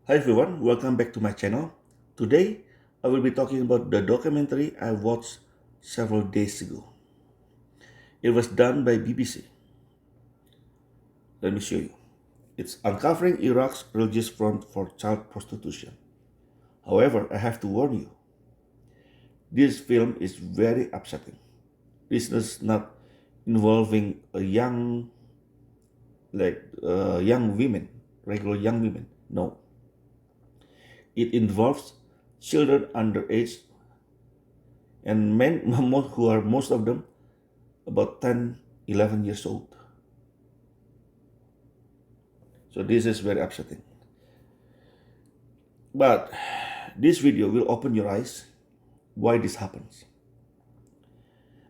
Hi everyone, welcome back to my channel. Today I will be talking about the documentary I watched several days ago. It was done by BBC. Let me show you. It's uncovering Iraq's religious front for child prostitution. However, I have to warn you, this film is very upsetting. This is not involving a young women, regular young women. No, it involves children underage and men who are most of them about 10, 11 years old. So this is very upsetting. But this video will open your eyes why this happens.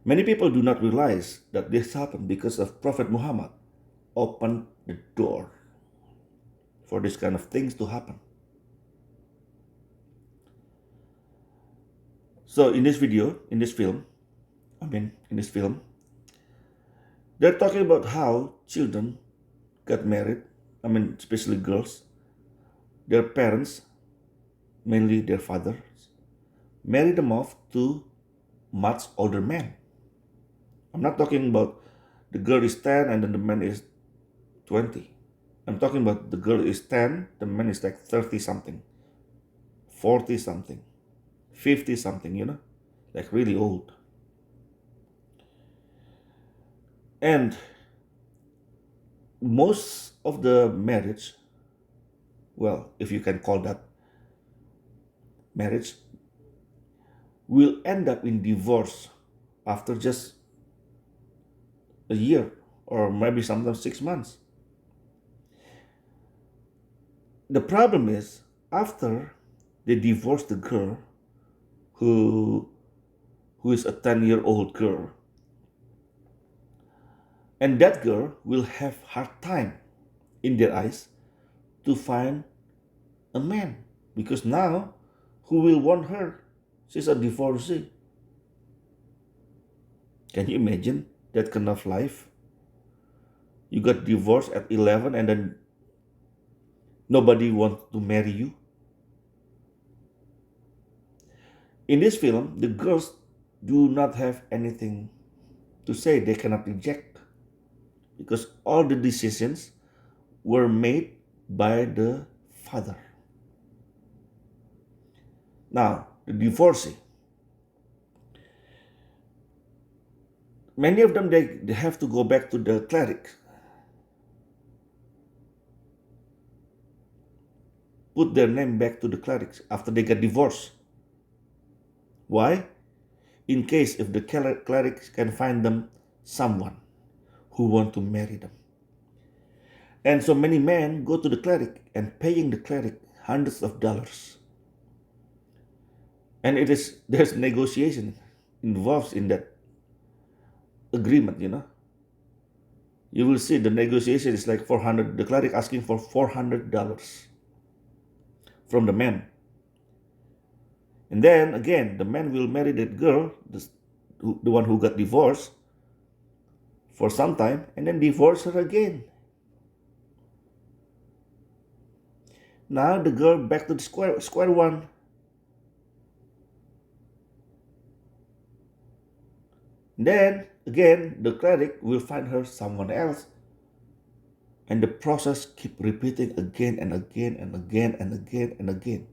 Many people do not realize that this happened because of Prophet Muhammad opened the door for this kind of things to happen. So in this film, they're talking about how children got married, especially girls, their parents, mainly their fathers, married them off to much older men. I'm not talking about the girl is 10 and then the man is 20. I'm talking about the girl is 10, the man is like 30 something, 40 something, 50 something, like really old. And most of the marriage, well, if you can call that marriage, will end up in divorce after just a year or maybe sometimes 6 months. The problem is after they divorce the girl who is a 10-year-old girl, and that girl will have hard time in their eyes to find a man because now who will want her? She's a divorcee. Can you imagine that kind of life? You got divorced at 11 and then nobody wants to marry you. In this film, the girls do not have anything to say. They cannot reject because all the decisions were made by the father. Now, the divorcee, many of them, they have to go back to the clerics, put their name back to the clerics after they get divorced. Why? In case if the clerics can find them someone who want to marry them. And so many men go to the cleric and paying the cleric hundreds of dollars. And there's negotiation involved in that agreement. You will see the negotiation is like 400, the cleric asking for $400 from the man. And then again, the man will marry that girl, the one who got divorced, for some time, and then divorce her again. Now the girl back to the square one. Then again, the cleric will find her someone else. And the process keep repeating again and again and again and again and again.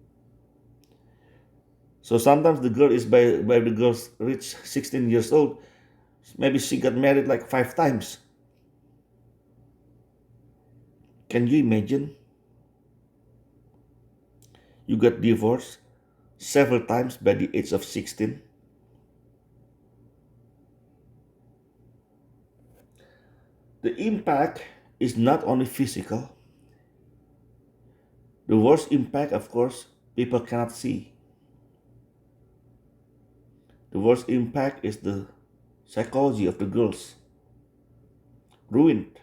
So sometimes the girl is by the girl's reach 16 years old, maybe she got married like 5 times. Can you imagine? You got divorced several times by the age of 16. The impact is not only physical. The worst impact, of course, people cannot see. The worst impact is the psychology of the girls. Ruined.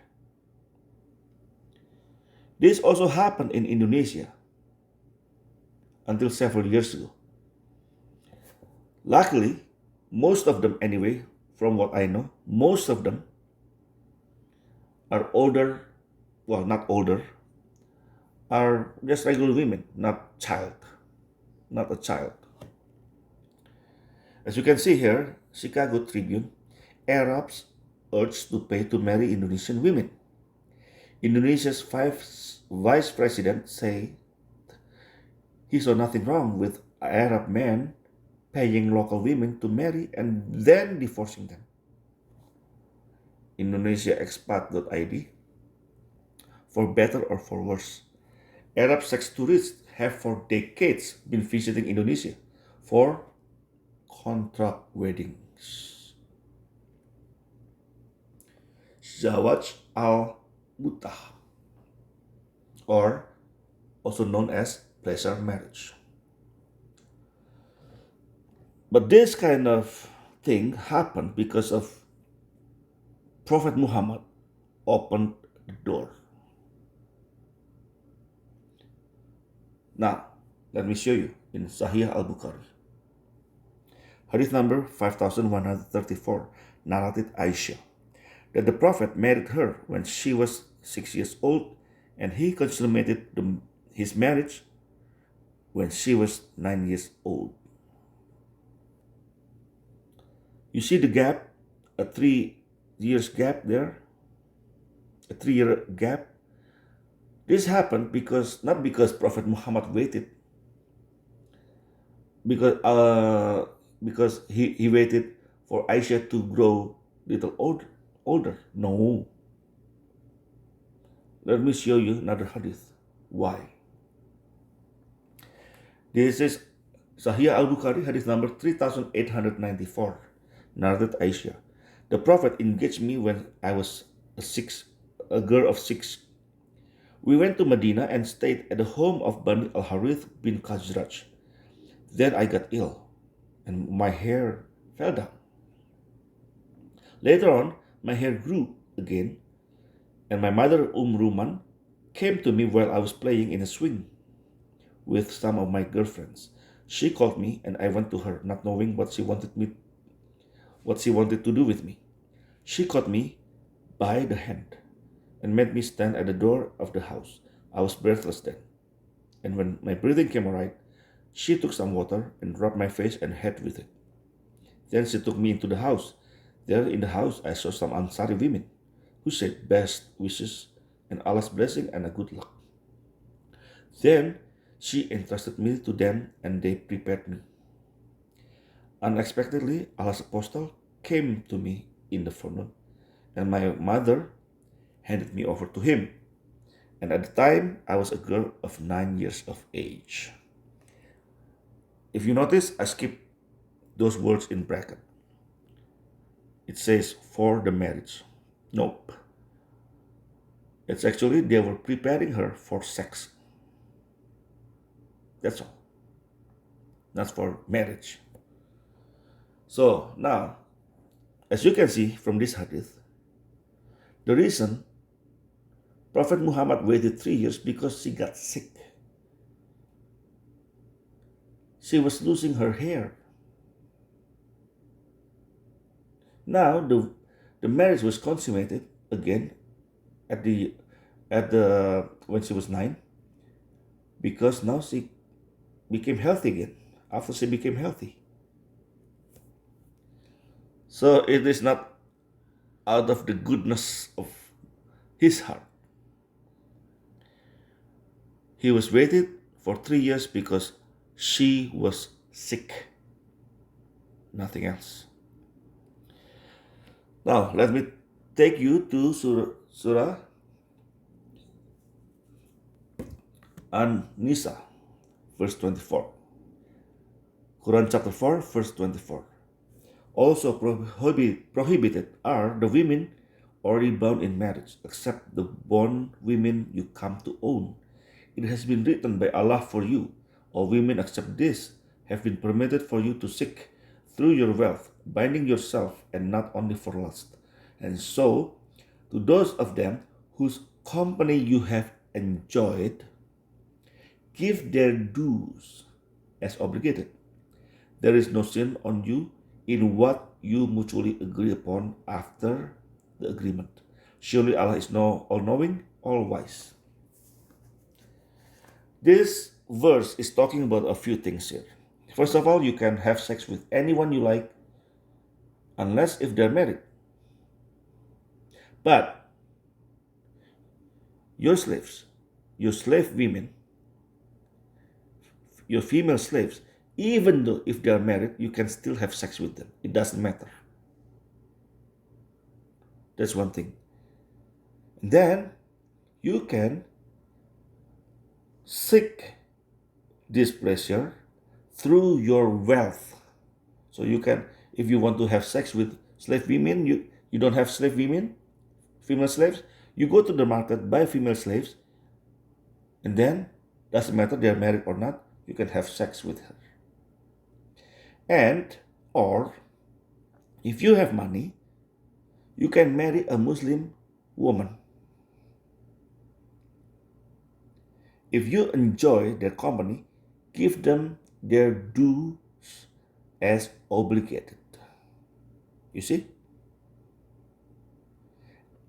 This also happened in Indonesia until several years ago. Luckily, most of them anyway, from what I know, most of them are older, well, not older, are just regular women, not a child. As you can see here, Chicago Tribune, Arabs urged to pay to marry Indonesian women. Indonesia's vice president say he saw nothing wrong with Arab men paying local women to marry and then divorcing them. IndonesiaExpat.id, for better or for worse, Arab sex tourists have for decades been visiting Indonesia for contract weddings. Zawaj al-Mutah, or also known as pleasure marriage. But this kind of thing happened because of Prophet Muhammad opened the door. Now, let me show you in Sahih al-Bukhari. Hadith number 5134, narrated Aisha, that the Prophet married her when she was 6 years old, and he consummated his marriage when she was 9 years old. You see the gap, a 3 years gap there, a 3 year gap. This happened not because Prophet Muhammad waited, because he waited for Aisha to grow little older. No. Let me show you another hadith. Why? This is Sahih al-Bukhari, hadith number 3894, narrated Aisha. The Prophet engaged me when I was a girl of 6. We went to Medina and stayed at the home of Bani al-Harith bin Khazraj. Then I got ill, and my hair fell down. Later on, my hair grew again, and my mother Ruman came to me while I was playing in a swing with some of my girlfriends. She called me, and I went to her, not knowing what she wanted to do with me. She caught me by the hand and made me stand at the door of the house. I was breathless then, and when my breathing came right, she took some water and rubbed my face and head with it. Then she took me into the house. There in the house, I saw some Ansari women who said best wishes and Allah's blessing and a good luck. Then she entrusted me to them, and they prepared me. Unexpectedly, Allah's apostle came to me in the forenoon, and my mother handed me over to him. And at the time, I was a girl of 9 years of age. If you notice, I skipped those words in bracket. It says for the marriage. Nope. It's actually they were preparing her for sex. That's all. Not for marriage. So now, as you can see from this hadith, the reason Prophet Muhammad waited 3 years because she got sick. She was losing her hair. Now the marriage was consummated again at the when she was 9, because now she became healthy again after she became healthy. So it is not out of the goodness of his heart. He was waited for 3 years because she was sick. Nothing else. Now, let me take you to Surah An-Nisa, verse 24. Quran chapter 4, verse 24. Also prohibited are the women already bound in marriage, except the bond women you come to own. It has been written by Allah for you, O women, except this, have been permitted for you to seek through your wealth, binding yourself, and not only for lust. And so, to those of them whose company you have enjoyed, give their dues as obligated. There is no sin on you in what you mutually agree upon after the agreement. Surely Allah is all-knowing, all-wise. This verse is talking about a few things here. First of all, you can have sex with anyone you like unless if they're married. But your slaves, your slave women, your female slaves, even though if they are married, you can still have sex with them. It doesn't matter. That's one thing. And then you can seek this pleasure through your wealth. So you can, if you want to have sex with slave women, you don't have slave women, female slaves, you go to the market, buy female slaves, and then doesn't matter they're married or not, you can have sex with her. And or if you have money, you can marry a Muslim woman. If you enjoy their company, give them their dues as obligated. You see?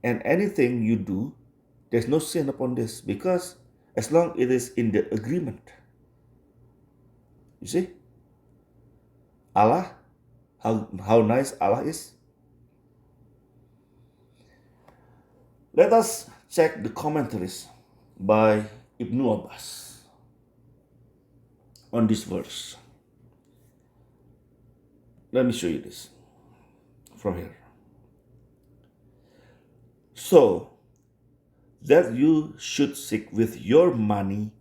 And anything you do, there's no sin upon this because as long it is in the agreement. You see? Allah, how nice Allah is. Let us check the commentaries by Ibn Abbas on this verse. Let me show you this from here. So, that you should seek with your money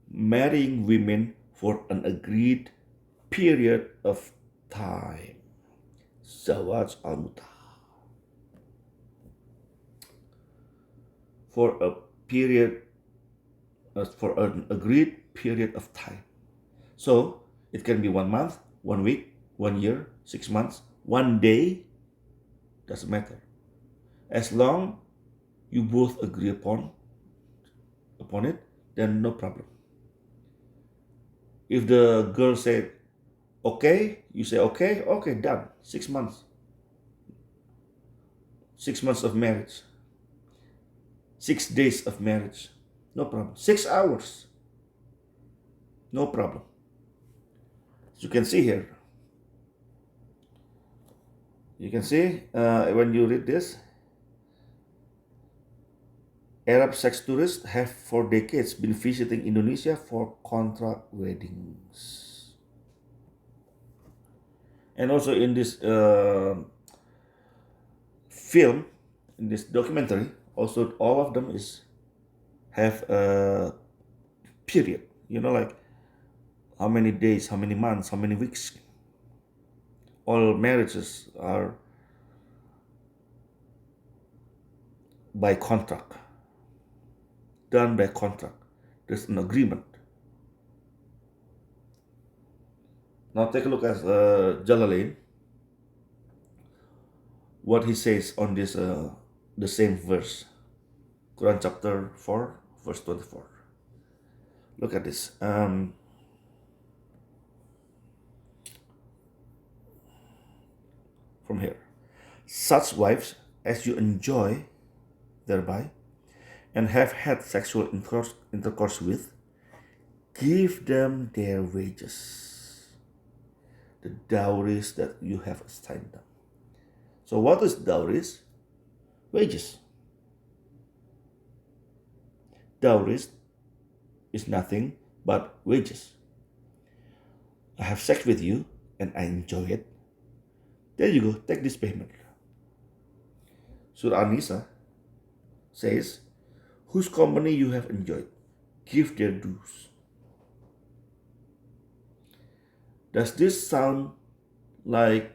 marrying women for an agreed period of time. Zawaj al-Mutah. For an agreed period of time. So it can be 1 month, 1 week, 1 year, 6 months, 1 day, doesn't matter. As long you both agree upon it, then no problem. If the girl said, okay, you say, okay, done, 6 months. 6 months of marriage. 6 days of marriage, no problem. 6 hours, no problem. As you can see here, you can see when you read this, Arab sex tourists have for decades been visiting Indonesia for contract weddings. And also in this film, in this documentary, also all of them have a period, like how many days, how many months, how many weeks. All marriages are by contract, done by contract. There's an agreement. Now take a look at Jalalain, what he says on this the same verse, Quran chapter 4, verse 24. Look at this. From here, such wives as you enjoy thereby and have had sexual intercourse with, give them their wages, the dowries that you have assigned them. So what is dowries? Wages. Dowries is nothing but wages. I have sex with you and I enjoy it. There you go, take this payment. Surah An-Nisa says, whose company you have enjoyed, give their dues. Does this sound like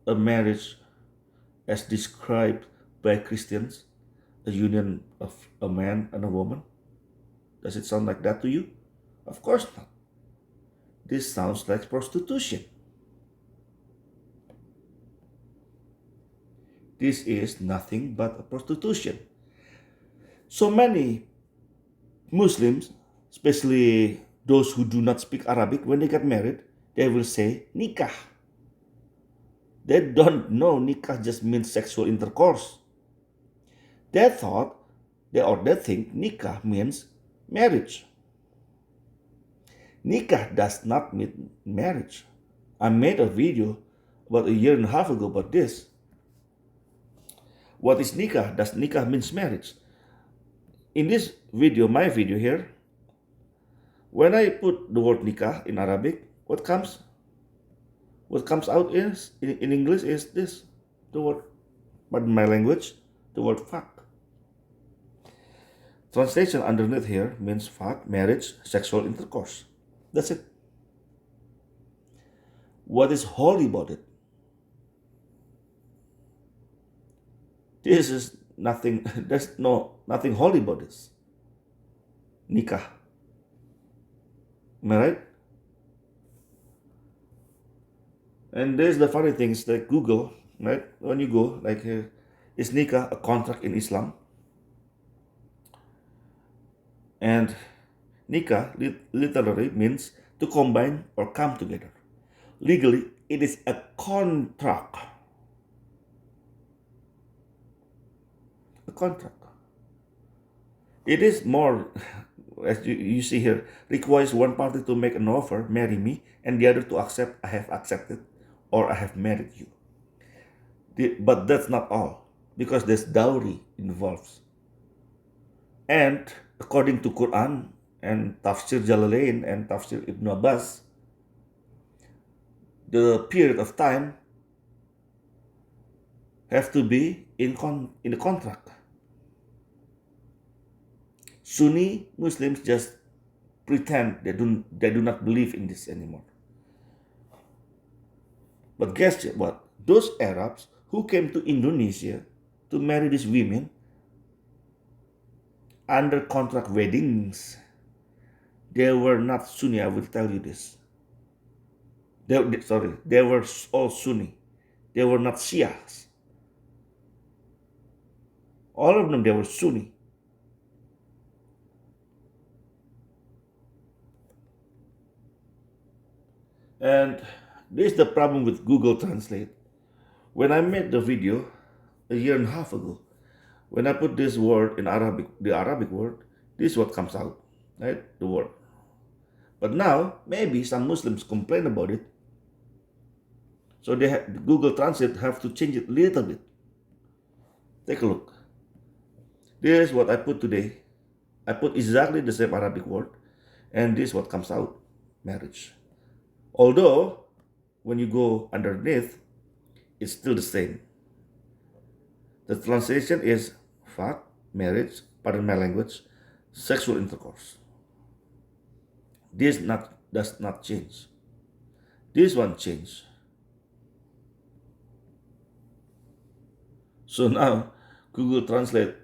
a marriage as described by Christians, a union of a man and a woman? Does it sound like that to you? Of course not. This sounds like prostitution. This is nothing but a prostitution. So many Muslims, especially those who do not speak Arabic, when they get married, they will say nikah. They don't know nikah just means sexual intercourse. They think nikah means marriage. Nikah does not mean marriage. I made a video about a year and a half ago about this. What is nikah? Does nikah means marriage? In this video, my video here, when I put the word nikah in Arabic, what comes out is in English is this, the word, but in my language, the word fuck. Translation underneath here means fuck, marriage, sexual intercourse. That's it. What is holy about it? This is nothing. There's nothing holy about this. Nikah. Am I right? And there's the funny things like Google, right? When you go, like, is nikah a contract in Islam? And nikah literally means to combine or come together. Legally, it is a contract. A contract. It is more, as you see here, requires one party to make an offer, marry me, and the other to accept, I have accepted, or I have married you. But that's not all, because there's dowry involved. And according to Quran and Tafsir Jalalain and Tafsir Ibn Abbas, the period of time have to be in the contract. Sunni Muslims just pretend they do not believe in this anymore. But guess what? Those Arabs who came to Indonesia to marry these women under contract weddings, they were not Sunni. I will tell you this. They were all Sunni. They were not Shias. All of them, they were Sunni. And this is the problem with Google Translate. When I made the video a year and a half ago, when I put this word in Arabic, the Arabic word, this is what comes out, right? The word. But now, maybe some Muslims complain about it. So Google Translate have to change it a little bit. Take a look. This is what I put today. I put exactly the same Arabic word, and this is what comes out, marriage. Although, when you go underneath, it's still the same. The translation is fuck, marriage, pardon my language, sexual intercourse. This does not change. This one changed. So now, Google Translate,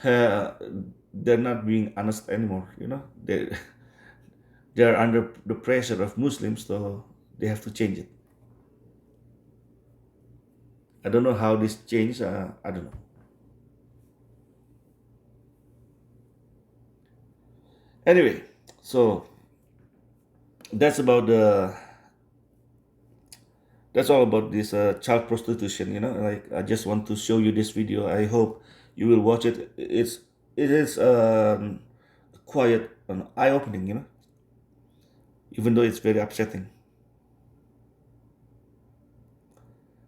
they're not being honest anymore. They're under the pressure of Muslims, so they have to change it. I don't know how this changed. I don't know. Anyway, so that's all about this child prostitution. Like, I just want to show you this video. I hope you will watch it. It is quiet and eye-opening. Even though it's very upsetting.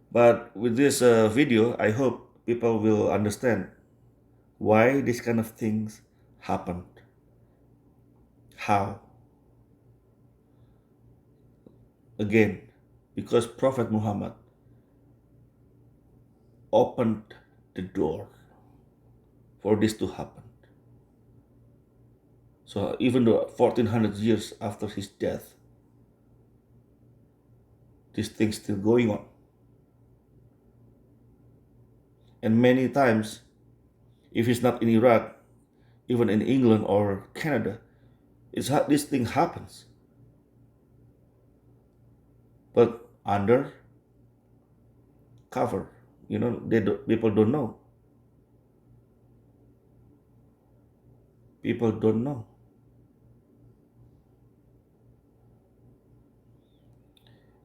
But with this video, I hope people will understand why these kind of things happened. How? Again, because Prophet Muhammad opened the door for this to happen. So even though 1400 years after his death, this thing's still going on. And many times, if it's not in Iraq, even in England or Canada, this thing happens. But under cover, people don't know. People don't know.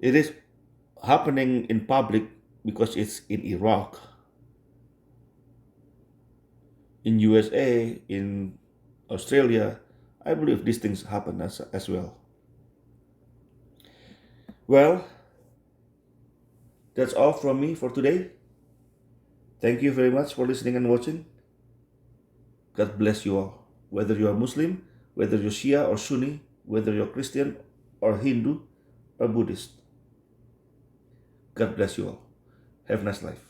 It is happening in public because it's in Iraq, in USA, in Australia. I believe these things happen as well. Well, that's all from me for today. Thank you very much for listening and watching. God bless you all. Whether you are Muslim, whether you're Shia or Sunni, whether you're Christian or Hindu or Buddhist. God bless you all. Have a nice life.